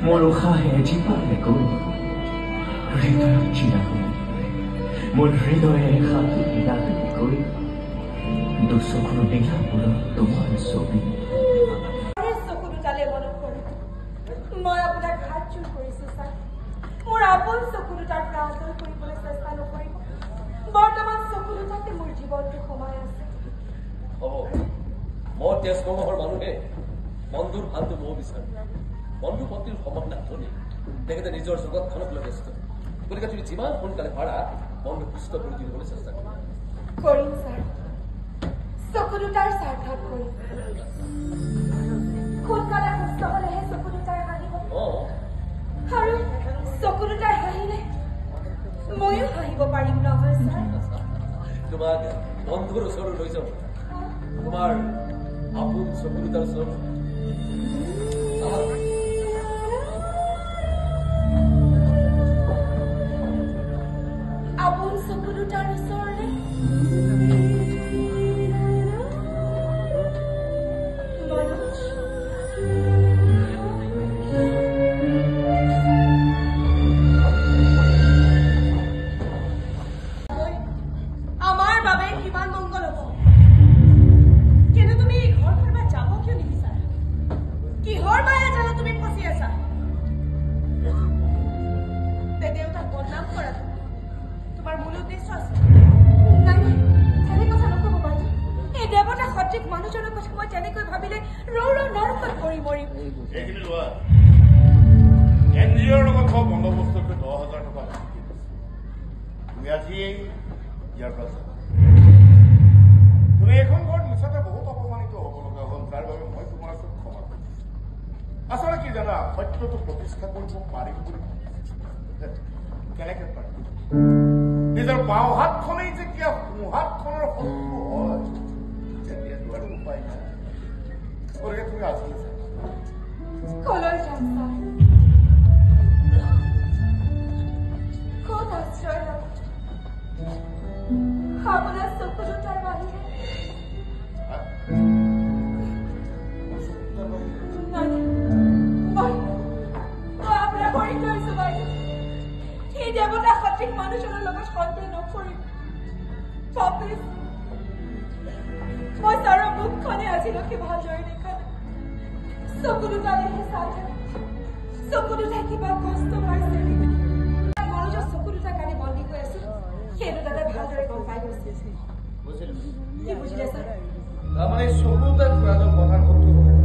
Moro khahe jipale koi hridoy chiragoi mor hridoye khatu hidatu koi dusokno dela pura tomar sobi are sokunu tale mano kori moi apna khat chur korise sir mor apon sokunu tar prasar koribole chesta nokoribo bortoman sokunu tate mor jibonto khomay ase obo mor tes komohor manuhe বন্ধুর ভালটো মো বিচার বন্ধু পত্নীর খবর না ধরে দেখে নিজের জগৎ খনক লৈ ব্যস্ত গতিকে তুমি যিমান সোনকালে পাৰা বন্ধু সুস্থ কৰি দিবলৈ চেষ্টা কৰিম স্যাৰ চকুদুটাৰ সাৰ্থক কৰিম সোনকালে সুস্থ হলেহে চকুদুটাৰ হাঁহিব আৰু চকুদুটাৰ হাঁহিলে ময়ো হাঁহিব পাৰিম নহয় স্যাৰ তোমাক বন্ধুৰ ওচৰলৈ লৈ যাম তোমাৰ আপোন চকুদুটাৰ ওচৰত Apun sekudutar sorry. Manoj. Amar babe kiman mongol hobo. Kenu tumi ghor korba jabo kyo nibichara? Kihor maya jala tumi fasi asa? Dedeuta bodnam kora তোমার মূল উদ্দেশ্য আছে নাই নাই তেনে কথা নকব বাইদেউ এই দেৱতা সঠিক মানুহজনৰ কথা মই যেনেকৈ ভাবিলে ৰৌ ৰৌ নৰকত পৰি মৰিম এইখিনি লোৱা এনজিঅ'ৰ লগত সব বন্দোবস্ত কৰি 10,000 টকা তুমি আজি ইয়াৰ পৰা তুমি এখন ঘৰত মিছাতে বহুত অপমানিত হ'ব লগা হ'ল তাৰ বাবে মই তোমাৰ ওচৰত ক্ষমা কৰিছোঁ আচলতে কি জানা সত্যটো প্ৰতিষ্ঠা কৰিব পাৰিম বুলি কেনেকৈ পাৰিম নিজৰ বাওঁ হাতখনেই যেতিয়া সোঁ হাতখনৰ শত্ৰু হয় তেতিয়াতো আৰু উপায় নাই গতিকে তুমি আজি কলৈ যাম ক'ত আশ্ৰয় ল'ম আপোনাৰ চকু দুটাৰ বাহিৰে মই আপোনাৰ কৰি থৈছো বাইদেউ এই দেৱতা সঠিক মানুহজনৰ লগত সন্দেহ নকৰিম প্লিজ মই তাৰ মুখখনে আজিলৈকে ভালদৰে দেখা নাই চকু দুটালেহে চাই থাকে চকু দুটাই কিবা কষ্ট পাইছে মনোজৰ চকু দুটাৰ কাৰণে বন্দী হৈ আছো সেইটো তাতে ভালদৰে গম পাই গৈছে কি বুজিলে ছাৰ তাৰমানে চকু দুটাৰ খুৰাজৰ কথাৰ শত্ৰু